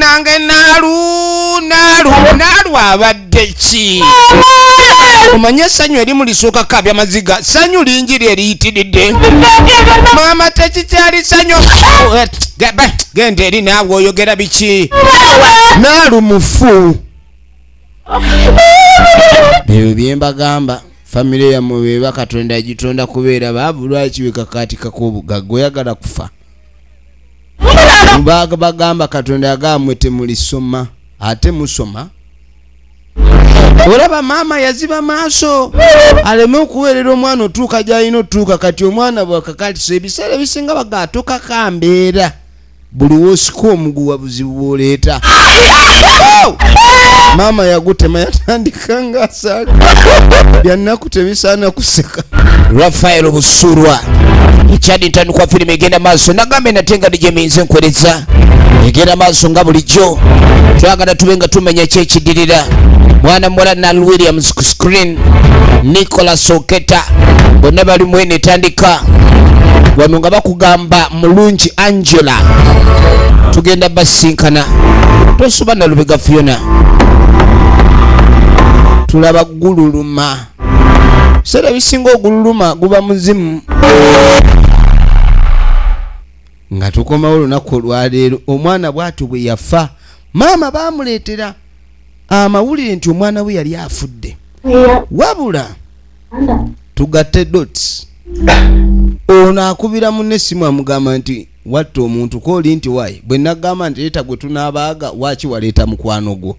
munange naalu abadde ki omanye essanyu erimu lisooka kabya maziga ssanyu lingi lyeriyitiridde maama tekikyali ssanyu genda eri naawe oyogera biki naalu mufu ebyo byembagamba famire yammwe beba Katonda yagitonda kubeera baavu lwaki wekakaatika k'obugagga oyagala kufa bagamba Katonda yagamwe temulisoma ate musoma olaba maama yaziba maaso aleme okuweerera omwana otuuka gy'alina otuuka kati omwana bwakakatiso ebiseera ebisinga bagatoka kambeera buli woosika omuguwa buzibu bw'oleeta maama yagutema yatandika ng'asaaka byannaku tebisaana kuseka Rafael Busurwa ekyadi ntandikwa firimu egenda maaso nagambe nate nga dijeminze nkwereza egenda maaso nga bulijjo twagala tube nga tumenya kyekiddirira mwana muwala Nal Williams ku screen Nicholas Oketa bonna bali mwene etandika wano nga bakugamba mulungi Angela tugenda basinkana tosuba na Lubega Fiona tulaba gululuma sera bisinga ogululuma guba muzimu nga tukomawo olunaku olwaleero omwana bw'atyo bwe yafa maama baamuleetera amawulire nti omwana we yali afudde wabula tugatte dots ono akubira munne essimu amugamba nti watta omuntu kooli nti wayi bwe nagamba nti leeta gwe tunaabaaga waaki waleeta mukwano gwo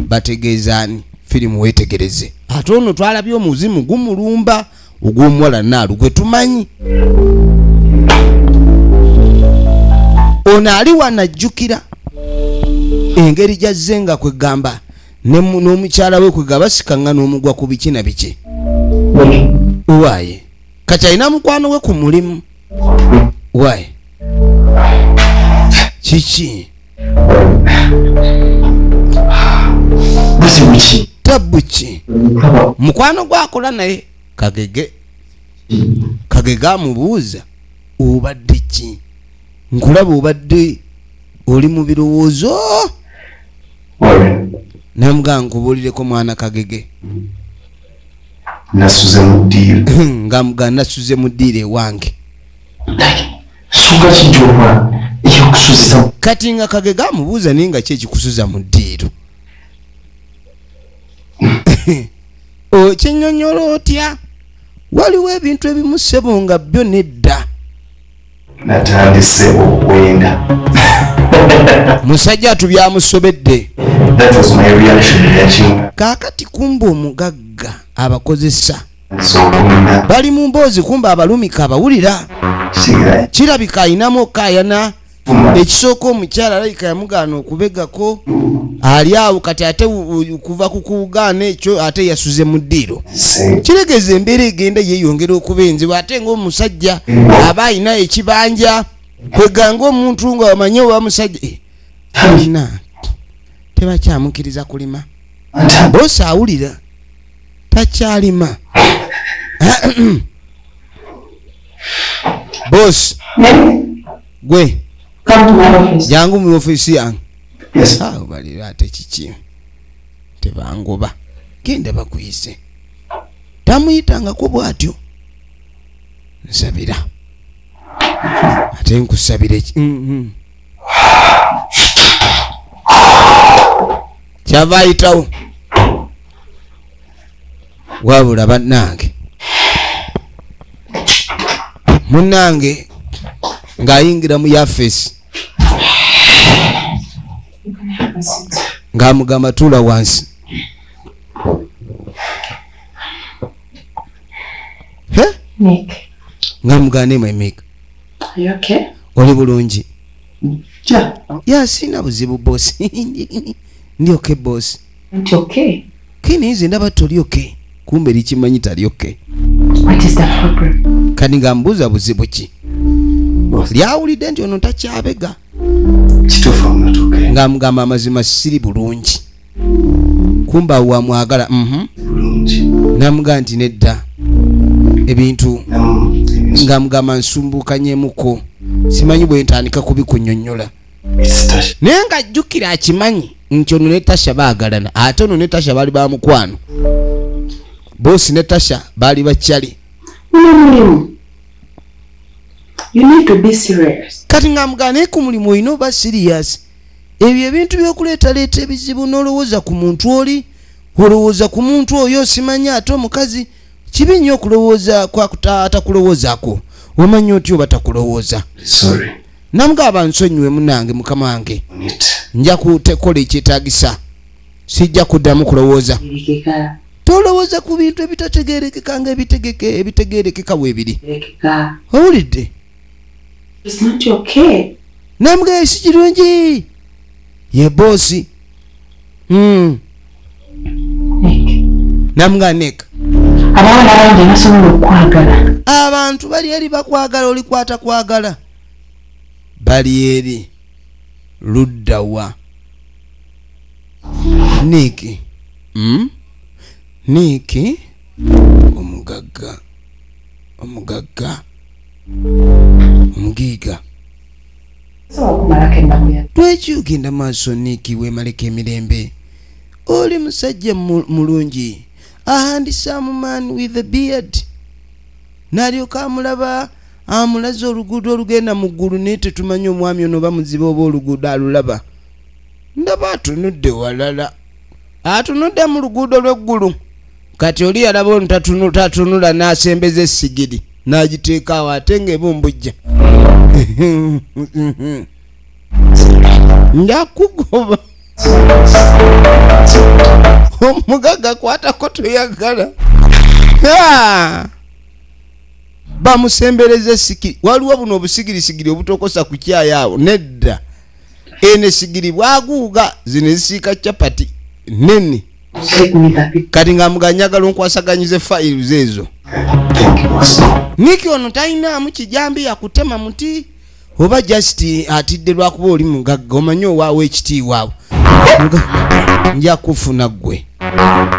bategeezaani firimu weetegereze ate ono twalabye omuzimu gumulumba ogw'omuwala Naalu gwe tumanyi ono ali wanajjukira engeri gyazze nga kwegamba n'omukyala we kwegamba basikaŋŋa n'omugwa ku biki na biki waaye kati alina mukwano we ku mulimu waaye kiki tabuki mukwano gwakola naye kagege amubuuza obadde ki nkulaba obadde oli mu birowoozo namugamba nkubuulireko mwana Kagege nasuze mu ddiiro nga mugamba nasuze mu ddiiro ewange suka kijoma eky'okusuziza kati nga Kagege amubuuza naye nga ki ekikusuza mu ddiiro okinnyonnyola otya waliwo ebintu ebimu ssebo nga byo nedda natandise okwenda musajja atubyamusobedde kaakati kumba omugagga abakozesa bali mu mboozi kumba abalumika abawulira kirabika ayinamu okayana ekisooka omukyala alayika yamugaana okubegako ali awo kati ate kuva ku kugaana ekyo ate yasuze mu ddiiro kiregeza embeera egenda yeeyongera okubenzebwa ate ng'omusajja aba ayina ekibanja kweganga omuntu nga wamanye owa musajja alina tebakyamukiriza kulima boosi awulira takyalima boosi gwe jangu mu office yange balira ate kiki tebangoba genda bakuyise tamuyitangako bw'atyo nsabira ate nkusabire kyava ayitawo wabula bannange munnange ng'ayingira mu yafesi ng'amugamba tuula wansi ng'amugamba Mike oli bulungi sina buzibu bosi ndi okay bosi kini nze ndaba toli okay kumbe likimanyi tali okay kani ngambuuza buzibu ki lyawulidde nti ono takyabega ng'amugamba amazima siri bulungi kumba wamwagala namugamba nti nedda ebintu ng'amugamba nsumbukanyemuko simanyi bwe ntandika kubikunnyonnyola naye ng'ajjukira akimanyi nti ono ne Tasha baagalana ate ono ne Tasha baali ba mukwano boosi ne Tasha baali bakyali. You need to be serious. Kati ng'amugamba naye ku mulimu olina oba serious. Ebyo ebintu by'okuleetaleeta ebizibu n'olowooza ku muntu oli olowooza ku muntu oyo simanya ate omukazi kibi nnyo okulowooza atakulowoozaako omanya otya oba takulowooza. Namugamba nsonyiwe munange mukama wange nja kutekola ekyetaagisa sijja kuddamu kulowooza. Tolowooza ku bintu ebitategeerekeka nga ebitegeerekeka bwe biri. Owulidde? Namugamba si kirungi ye boosi. Namugamba Nick, abantu bali eri bakwagala olikwata kwagala bali eri luddawa Nick. Nick omugagga omugiiga lwaki ogenda maaso Nick weemaleko emirembe oli musajja mulungi a handsome man with a beard n'alyoka amulaba amulaze oluguudo olugenda mu ggulu naye tetumanyi omwami ono bamuziba oba oluguudo alulaba ndaba atunudde walala atunudde mu luguudo lw'eggulu kati oli yalaba ono tatunula n'asembeza essigiri n'agiteeka awo ate ng'ebumbujja njakugoba omugagga kwatako toyagala bamusembereza essigiri. Waliwo buno obusigirisigiri obutokosa ku kyaya awo nedda ene sigiri bwaguuga zino ezisiika capati nene kati ng'amuganyagala onkwasagaanyize files ezo. Niki ono talinaamu kijambi yakutema muti oba just atidde lwakuba oli mugagga omanyi owaawo ekitiibwa awo nja kufuna ggwe.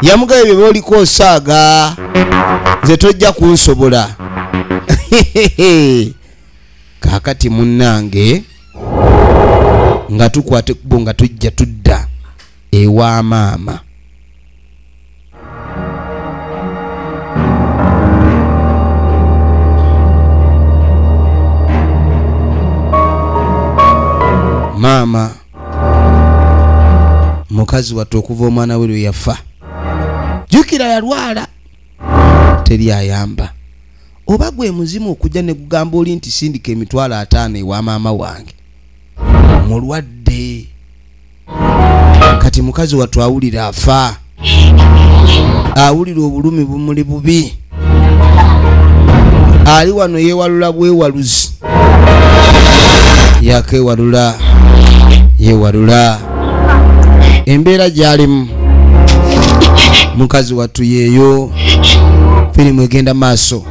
Yamugaba ebyo byoliko osaaga nze tojja kunsobola. Kaakati munnange nga tukwate kubo nga tujja tudda ewa maama. Maama mukazi wattu okuva omwana we lwe yafa jjukira yalwala teri ayamba oba gwe muzimu okujja ne kugamba oli nti sindika emitwalo 5 ewa maama wange mulwadde. Kati mukazi wattu awulira afa awulira obulumi bumuli bubi ali wano yeewalula bwewaluzi yakewalula yewalula embeera gy'alimu mukazi wattu yeeyo firimu egenda maaso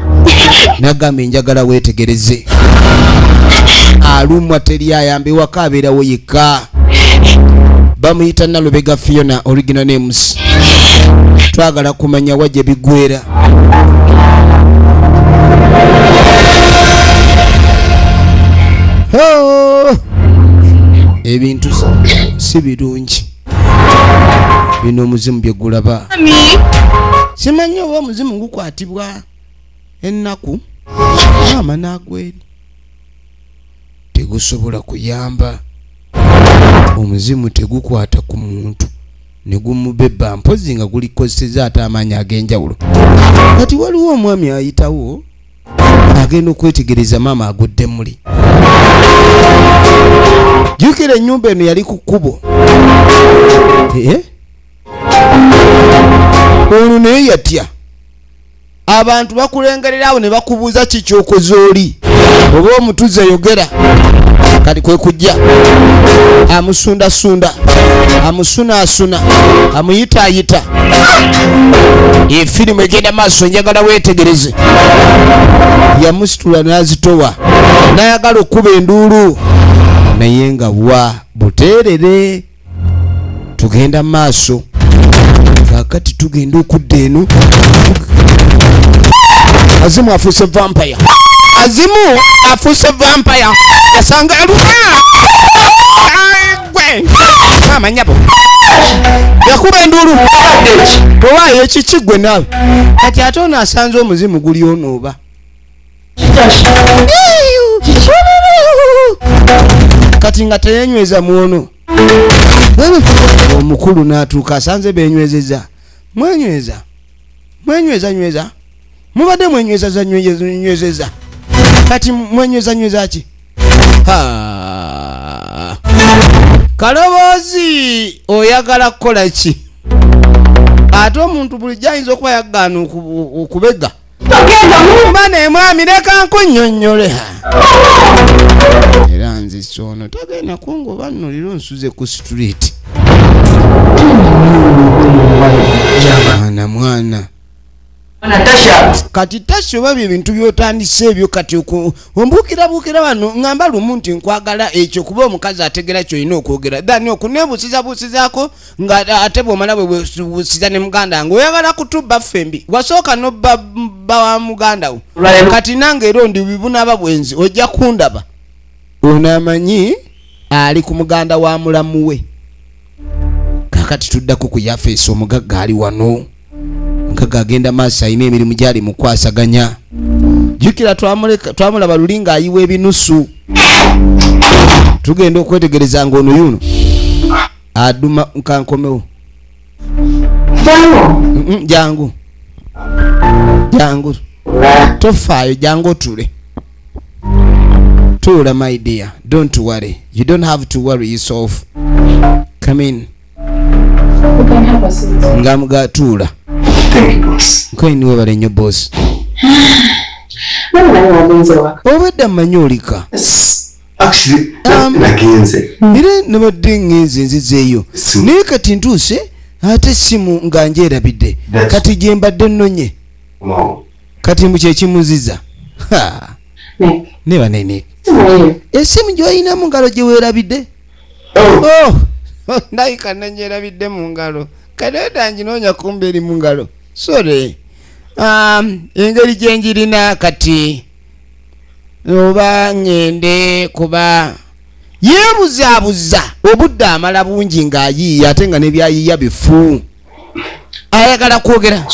nagamba enjagala weetegereze alumwa teri ayambe waka abeerawo yekka bamuyita Nalubega Fiona original names twagala kumanya wajja bigwera. Ebintu si birungi bino omuzimu bye gulaba simanyi oba omuzimu gukwatibwa ennaku maama n'agweri tegusobola kuyamba omuzimu tegukwata ku muntu ne gumubeba mpozi nga gulikozeseza ate amaanyi ag'enjawulo. Kati waliwo omwami ayitawo agenda okwetegereza maama agudde muli. Jjukira ennyumba eno yali ku kkubo ono naye yatya abantu bakulengererawo ne bakubuuza kikyokoze oli oba omutuze yogera kati kwe kujja amusundasunda amusunaasuna amuyitaayita efirimu egenda maaso njagala weetegereze yamusitula n'azitowa n'ayagala okkuba enduulu naye nga wa buteerere tugenda maaso kakati tugenda okudda eno azimu afuuse vampire azimu afuuse vampire yasanga aluma amanyabo yakuba endulu owayo ekikigwe nawe kati ate ono asanze omuzimu guli onooba kati nga teyenyweza mwono omukulu n'atuuka asanze benywezeza mwenyweza mubadde mwenywezeza kati mwenyweza ki kaloboozi oyagala kukola ki ate omuntu bulijjo ayinza okuba yagaana okubega mba nemwami leka nkunnyonnyole era nze sono tagenda kungoba nno liro nsuze ku street mwana kati Tasha oba ebintu byotandise ebyo kati ombuukira bano ngamba lumu nti nkwagala ekyo kuba omukazi ategera kyolina okwogera dani okunebuusizaako nga ate bwomala bwebuusiza ne muganda wange oyagala kutubba fembi wasooka nobba wa muganda wo kati nange era ndi bibunaba bwenzi ojja kundaba onaamanyi ali ku muganda wa mulamu we kakati tuddako ku yafeesi omugagga ali wano mugagga agenda maaso alina emirimu gyali mukwasaganya jjukira twamulaba luli ng'ayiwa ebinusu tugenda okwetegereza ng'ono yuno aduma nkankomewo jangu tofaayo jangu otule tuula my dear, don't worry, you don't have to worry yourself. Come in. You can have a seat. Ngamuga tuula. Thank you, boss. Kwani wewe bale nyo boss. Mama na wabenze wako. Obadde manyolika. Actually, nagenze. Ire nabadde ngenze nzizeeyo. Naye kati ntuuse ate simu nga njerabidde. Kati gye mbadde nnonye. Kati mu kye kimuziza. Ha. Neba nene. Esimu gy'olina mu ngalo gye weerabidde? Oh. Ndayika nanjerabidde mu ngalo. Kaleeta nginoonya kumbe eri mu ngalo. Sorry. Engeri gye njirina kati oba ngende kuba yeebuzaabuza obudde amala bungi ng'ayiiya ate nga nebyayiiya bifu ayagala kwogera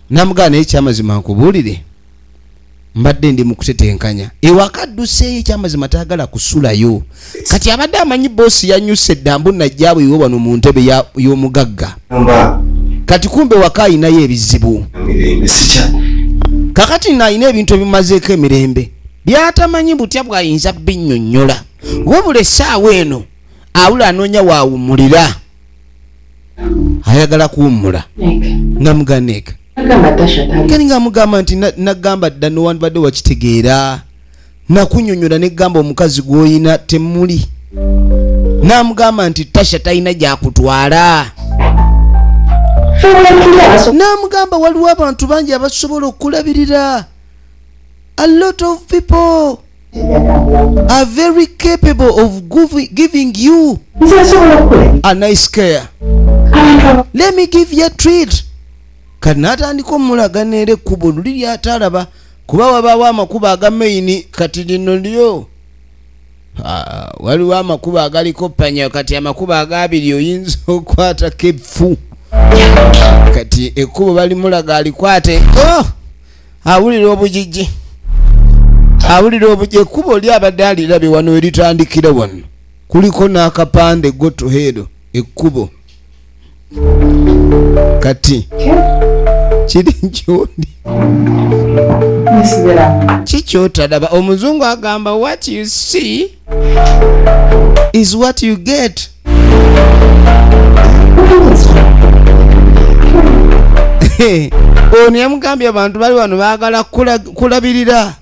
namugana ekyamazima nkubuulire mbadde ndi mu kutetenkanya ewaka adduseeyo ekyamazima tayagala kusulayo kati abadde amanyi boosi yanyuse eddambu najjaabwe iwe wano mu ntebe y'omugagga kati kumbe waka ayinayo ebizibu kakati nayina ebintu ebimazeeko emirembe byatamanyi butya bwayinza binnyonnyola wabula essaawa eno awula anoonya waawummulira ayagala kuwummula namuganeeka kani ngamugamba nti nagamba dda nowandibadde wakitegeera nakunnyonnyola negamba omukazi gw'oyina temuli namugamba nti Tasha talina gyakutwala namugamba waliwo abantu bangi abasobola okulabirira. A lot of people are very capable of giving you a nice care. Let me give you a treat. Kanatandika omulagana era ekkubo luli lyatalaba kuba wabaawo amakubo agamaini kati lino lyo waliwo amakubo agaliko panya kati amakubo agabiri oyinza okwata kefu kati ekkubo balimulaga alikwate awulira obujiji ekkubo lyabadde alirabye wano eritandikira wano kuliko n'akapande gotoheero ekkubo kati kiri nkyoni kikyotalaba omuzungu agamba what you see is what you get. Ono yamugambye abantu bali wano baagala kulabirira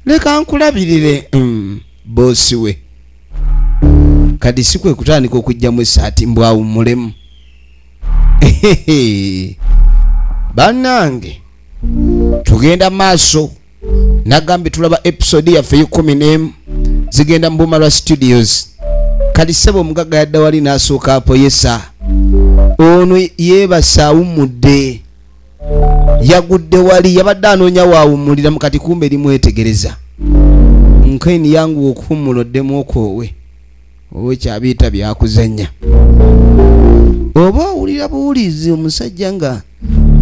leka nkulabirire boosi we kati sikwe kutandika okujjamu esaati mbwawummulemu bannange tugenda maaso nagambye tulaba episode yaffe y'ekumi zigenda mu Bumalwa Studios kati ssebo omugagga yadda wali n'asooka apoyesa ono yeebasa awummudde yagudde wali yabadde anoonya waawummulira mu kati kumbe erimwetegereza nkaini yangu okuwummula oddemu okoowe oba kyabiyita byakuzanya oba owulira buwulizi omusajja nga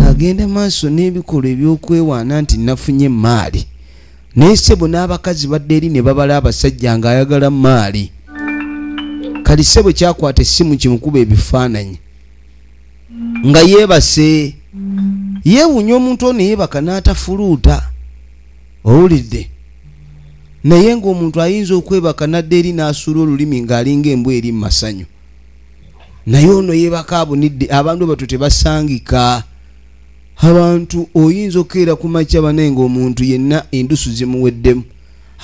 agenda maaso n'ebikolwa ebyokwewaana nti nafunye maali naye ssebo n'abakazi badde eri ne babala abasajja ng'ayagala maali kali ssebo kyakwata essimu kimukuba ebifaananyi nga yeebase yeewunya omuntu ono yeebaka n'atafuluuta owulidde naye ng'omuntu ayinza okwebaka nadde eri n'asuula olulimi ng'alinga embwa eri mu masanyu naye ono yeebaka abunidde abantu batyo tebasangika abantu oyinza okukeera ku makya banaye ng'omuntu yenna endusu zimuweddemu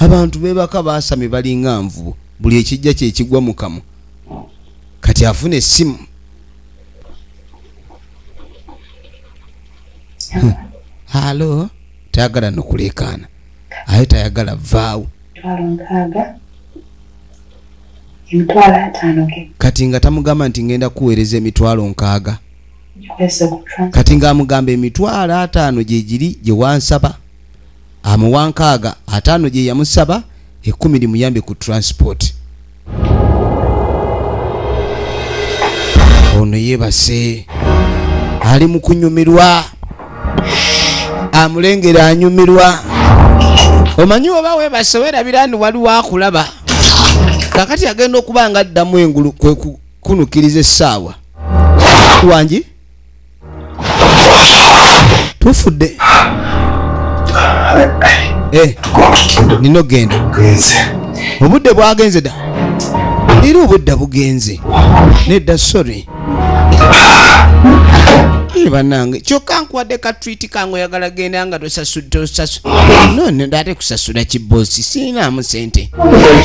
abantu beebaka baasame balinga nvubu buli ekijja kye kigwa mu kamwa kati afuna essimu halo tayagala nokulekaana aye tayagala vaawo kati nga tamugamba nti ngenda kuweereza emitwalo 6 kati nga amugamba emitwalo 5 gye giri gye wansaba amuwa 6 5 gye yamusaba 10 limuyambe ku transport ono yeebase ali mu kunyumirwa amulengera anyumirwa omanyi oba weebase weerabira ndi waliwo akulaba kakati agenda okuba nga addamu engulu kwe kunukiriza essaawa wangi tufudde nino genda obudde bwagenze dda era obudde bugenze nedda sorry banange kyokka nkuwadde ka tweet kange oyagala genda nga none ate kusasula kibosi siinaamu sente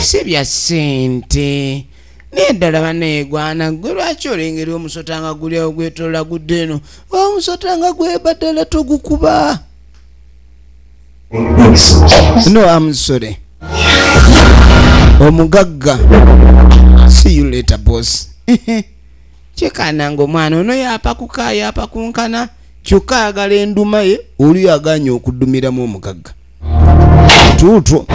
si bya sente neddala baneegwana gwe lwaki olengeri omusota nga guli awo gwetolola gudde eno omusota nga gwebaddala togukuba no I'm sorry omugagga see you later boss kyekananga omwana ono yapakuka yapakunkana kyokka ayagala enduma ye oli aganya okuddumiramu omugagga tuutwo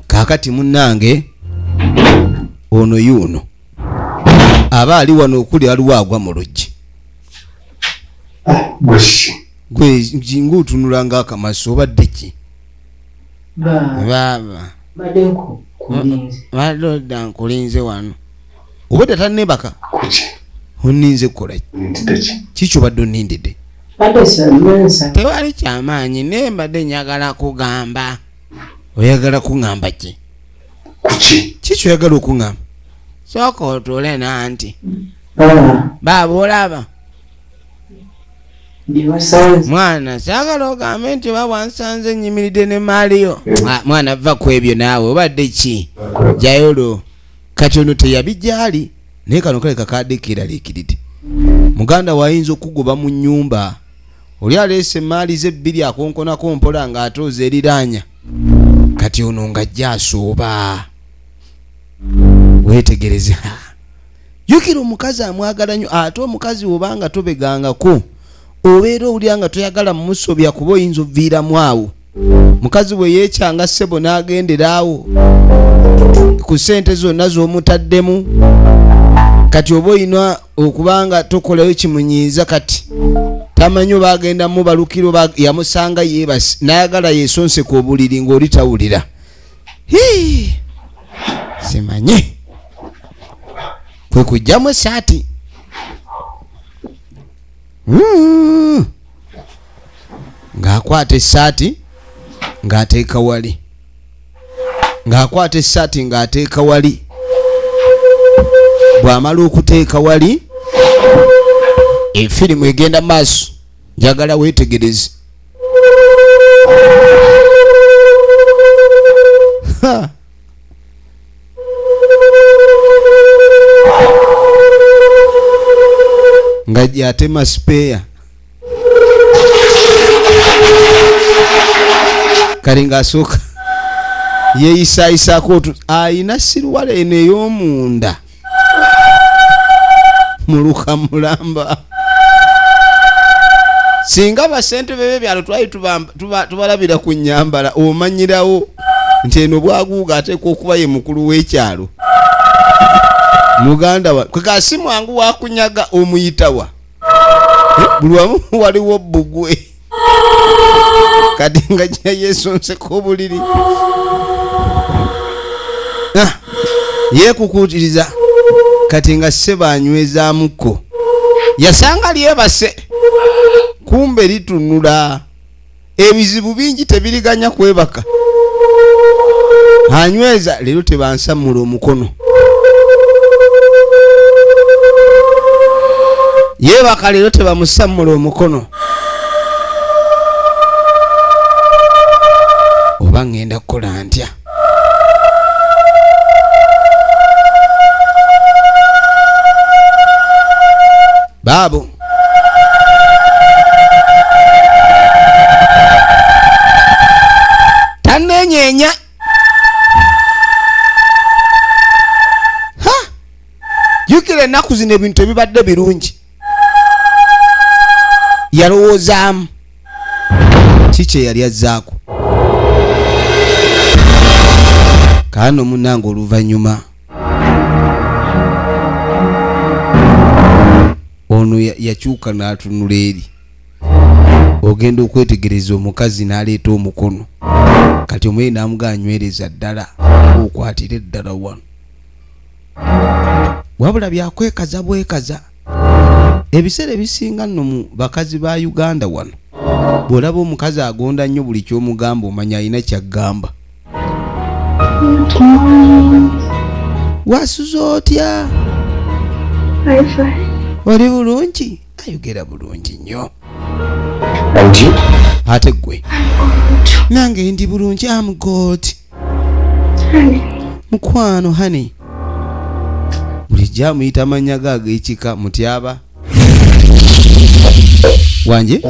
kakati munnange ono yuno aba ali wano okuli aliwo agwa mu luggi gwe nguutunulanga akamaso obadde ki baba badde nkulinze wano obadde tannebaka onninze kukola kikyo badde onnindidde tewali kyamaanyi naye mbadde nyagala kugamba oyagala kuŋŋamba ki kikyo oyagala okuŋŋamba sooka otuule nanti baaba olaba mwana saagala ogambe nti oba wansanze nyimiridde ne maaliyo mwana va ku ebyo naawe obadde ki jayolo kati ono teyabijjaali naye kano kaleka kadde keeraliikiridde muganda wayinza okugoba mu nnyumba oli aleese emaali ze 2 akonkonako mpola ng'atooza eriraanya kati ono ng'ajja asooba weetegereze jjukira omukazi amwagala nnyo ate omukazi obanga tobegangako obeera owulira nga toyagala mumusobya kuba oyinza obviiramu awo mukazi bwe yeekyanga ssebo n'agendera awo ku ssente zonna z'omutaddemu kati oba oyina okubanga tokolayo kimunyiiza kati tamanyi oba agenda mubalukiro yamusanga yeebasi n'ayagala yeesonseka obuliri ng'oli tawulira simanye kwe kujjamu esaati ng'akwata essaati ng'ateeka wali ng'akwata essaati ng'ateeka wali bw'amala okuteeka wali efirimu egenda maaso njagala weetegereze nga gyatema sipeya kali ng'asooka yeeyisaayisaako ayina siruwala eno ey'omunda muluka mulamba singa basente bebe byalo twali tubalabira ku nnyambala omanyirawo nti eno bwaguuga ateekwa okuba ye mukulu w'ekyalo muganda wa kwekasi mwangu wakunyaga omuyitawa buli wamu waliwo bbugwe kati nga gya yeesonseko obuliri yeekukuutiriza kati nga ssebo anywezaamuko yasanga lyebase kumbe litunula ebizibu bingi tebiriganya kwebaka anyweza leero tebansammula omukono yeebaka leero tebamusammula omukono oba ngenda kukola ntya baabo tanenyeenya jukira ennaku zino ebintu ebibadde birungi yalowoozaamu kiki yali azzaako kaano munnange oluvannyuma ono yakyuka n'atunula eri ogenda okwetegereza omukazi n'aleeta omukono kati omweri n'amuganywereza ddala okwatira eddala wano wabula byakwekaza bwekaza ebiseera ebisinga nno mu bakazi ba Uganda wano bw'olaba omukazi agonda nnyo buli ky'omugamba omanya alina ky'aggamba wasuza otya oli bulungi ayogera bulungi nnyo ate gwe nange ndi bulungi am good mukwano honey bulijjo amuyita amannya ge ag'ekika mutyaba wanje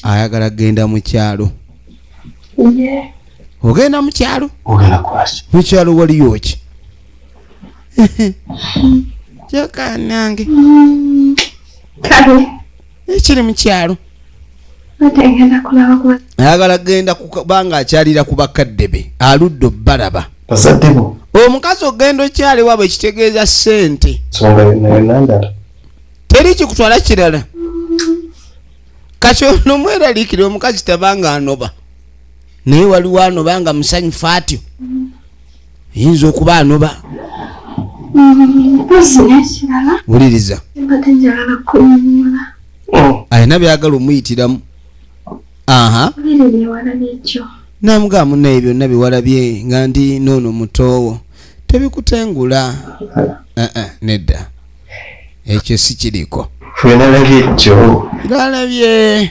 ayagala kgenda mu kyalo ogenda mu kyalo mu kyalo waliyo ki kyoka nange ekiri mu kyalo ayagala kgenda kubanga akyalira ku bakadde be aludde obbalaba omukazi ogenda okyali wabwe ekitegeeza ssente teri kikutwala kirala kati ono mweraliikire omukazi tabanga anoba naye waliwo anoba nga musanyufu atyo yinza okuba anoba wuliriza alina byagala omuyitiramu namugamba munaye byonna biwalabye nga ndi noono mutoowo tebikutengula nedda ekyo si kiriko nalabye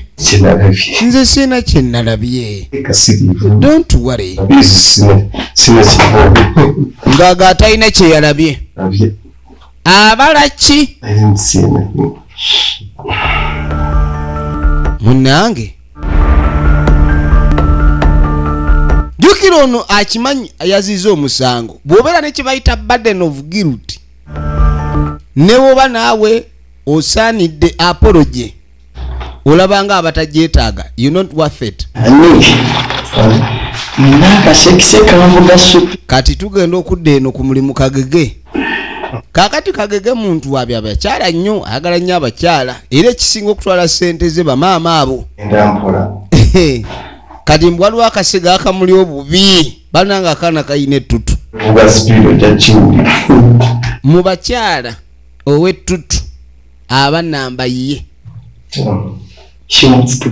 nze sina kyenalabye don't worry ngaaga atalina kyeyalabye abala ki munnange jukira ono akimanyi ayaziza omusango bw'obeera ne kyebayita burden of guilt ne woba naawe osaanidde apology olabanga abatagyetaaga you not worth it kati tugenda okudda eno ku mulimu Kagege kakati Kagege muntu wabya abakyala nnyo ayagala nnyo abakyala era ekisinga okutwala ssente ze bamaama abo kati mbwaliwo akasega akamuli obubi bananga akaana kayina ettutu mu bakyala ow'ettutu aba namba ye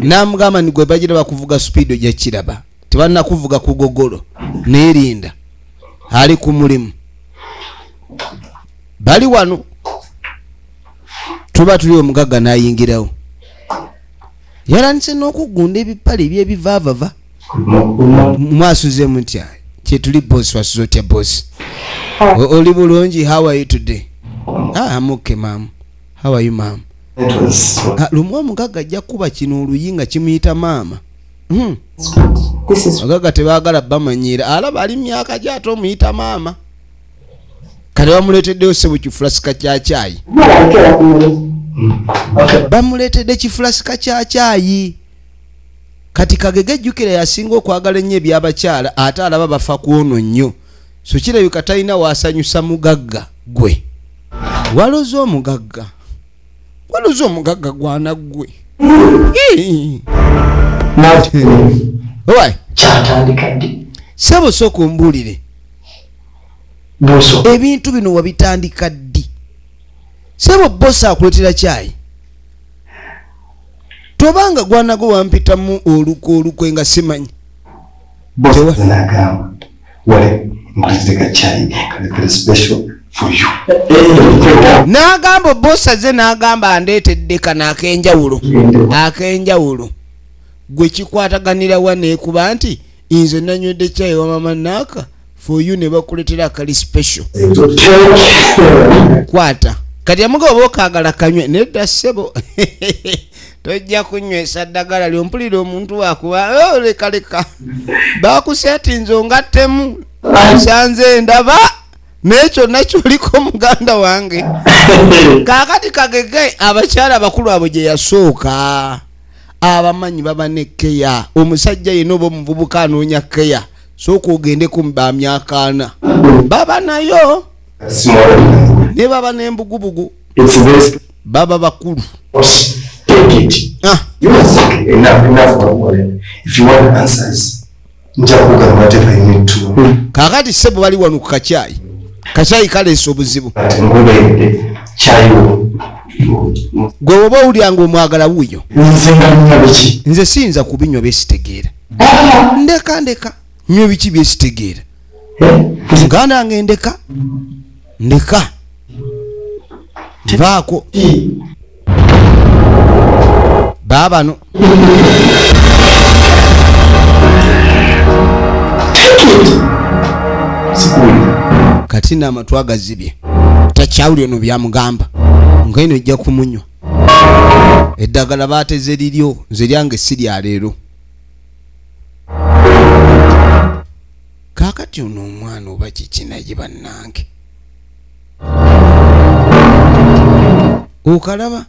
namugamba ni gwe bagira bakuvuga speedo gya kiraba tebalina kuvuga ku gogolo neerinda ali ku mulimu bali wano tuba tuli omugagga n'ayingirawo yalanise n'okugunda ebipale ebyebivaavava mwasuze mutya kyetuli bosi wasuze otya bosi oli bulungi how are you today I'm okay ma'am how are you ma'am lumu omugagga ajja kuba kino oluyinga kimuyita maama abagagga tebaagala bamanyira alaba ali myaka gyate omuyita maama kale bamuleeteddeyo ssebo kifulasika kya caayi bamuleetedde kifulasika kya caayi kati Kagege jjukira yasinga okwagala ennyo ebyabakyala ate alaba bafa kwono nnyo so kirabika talina waasanyusa mugagga gwe waloza omugagga gwana gwe owai sebo sooka ombuulire ebintu bino wabitandika ddi sebo bosi akuletera kyayi tobanga gwanago wampitamu olukwe nga simanyi n'agamba bosa ze n'agamba andeetedde kana akenjawulo gwe kikwataganira wa neekuba nti nze nanywedde kyayi wa mama naaka for you ne bakuletera akali special kwata kati amuga oba okaagala kanywe nedda ssebo tojja kunywesa ddagala lyompulira omuntu wakuba leka bakuse ati nze ongattemu nsanze ndaba nekyo nakyo oliko muganda wange kaakati Kagege abakyala abakulu abo gye yasooka abamanyi baba ne keya omusajja yenna oba omuvubuka anoonya keya sooka ogendeku bamyaka 4 baba nayo ne baba n'embugubugu baba bakulu kaakati sebo bali wano ku kacyayi kaleesa obuzibu gwe oba owulyanga omwagala wuuyo nze siyinza kubinywa byesitegeera ndeka nywa biki byesitegeera muganda wange ndeka vaako baabano kati n'amatu agazibye takyawulire no byamugamba ngaino ejja kumunywa eddagala baateze liryo nze lyange si lya leero kaakati ono omwana oba kikinaye bannange okalaba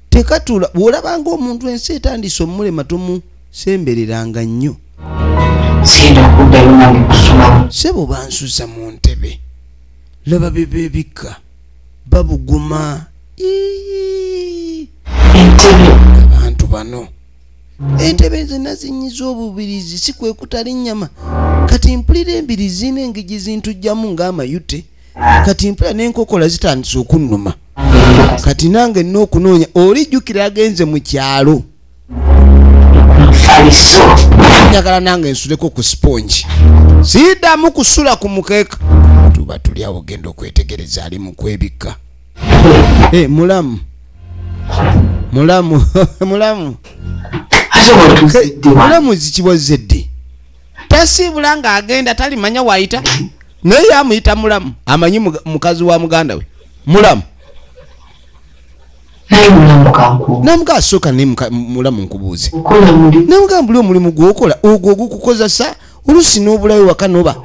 tekatula bw'olabanga omuntu ensi etandise omulema tomusembereranga nnyo sebo bansuza mu ntebe laba bebebika babuguma abantu bano entebe nze nazinyiza obubirizi si kwe kutali nnyama kati mpulira embirizi n'engigi zintujjamu ng'amayute kati mpulira n'enkokola zitandise okunnuma kati nange n'okunoonya olijjukira agenze mu kyalo njagala nange nsuleko ku sponge siddamu kusula ku mukeeka tuba tuli awo genda okwetegereza ali mu kwebikka mulamu zikiwazze ddi tasiibula ng'agenda talimanya waayita naye amuyita mulamu amanyi mukazi wa muganda we mulamu namuga asooka ne mulamu nkubuuze namuga buli omulimu gwokola ogwo ogukukozesa olusi n'obulayo waka noba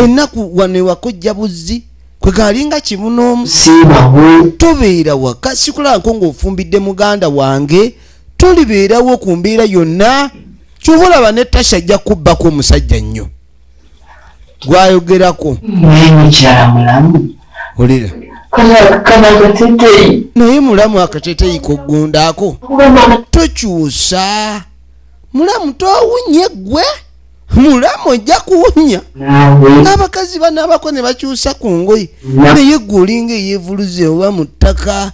ennaku wano ewakojja buzzi kwe kaalinga kibunoomu tobeera waka sikulaba ng'ofumbidde muganda wange tolibeerawo ku mbeera yonna ky'oba olaba ne Tasha ajja kubbako omusajja nnyo gwayogerako olira naye mulamu akateteyi kogundako tokyusa mulamu towunye gwe mulamu ojja kuwunya n'abakazi banaabako ne bakyusa ku ngoye naye gwe olinga eyeevuluze oba mu ttaka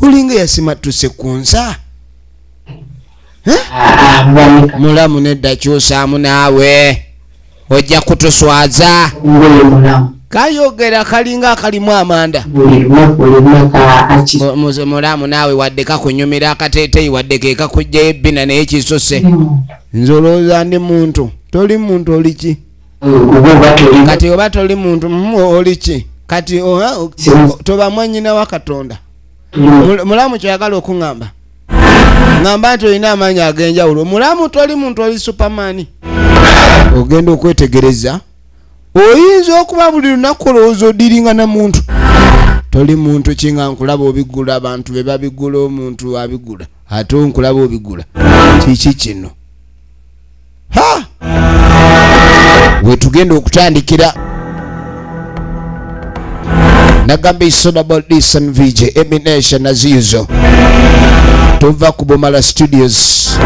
olinga yasimatuse ku nsa mulamu nedda kyusaamu naawe ojja kutuswaza kayogera kalinga akalimu amanda mulamu naawe wadde kakunyumira akateeteyi wadde kekakujjayo ebbina naye kisose nze olowooza ndi muntu toli muntu oliki kati oba toli muntu oliki kati toba mwanyina wa Katonda mulamu kyoyagala okuŋŋamba ŋŋamba nti olina amaanyi ag'enjawulo mulamu toli muntu oli superman ogenda okwetegereza oyinza okuba buli lunaku olowooza odiringa na muntu toli muntu kinga nkulaba obigula abantu be babigula omuntu abigula ate nkulaba obigula kiki kino ha wetugenda okutandikira nagambe isoda about this and VJ Emination as usual tuva ku Bomala Studios